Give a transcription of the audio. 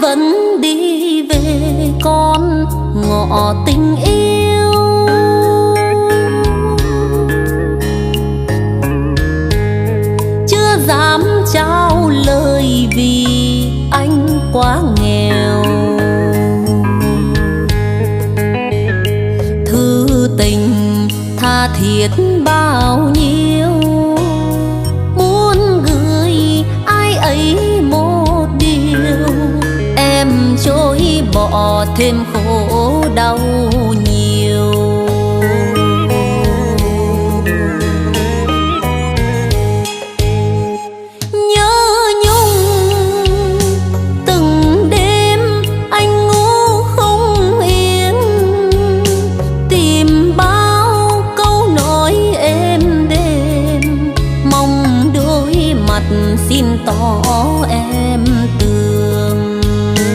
vẫn đi về con ngõ tình yêu. Chưa dám trao lời vì anh quá nghèo. Thư tình tha thiết bao nhiêu, muốn gửi ai ấy một điều. Em chối bỏ thêm khổ đau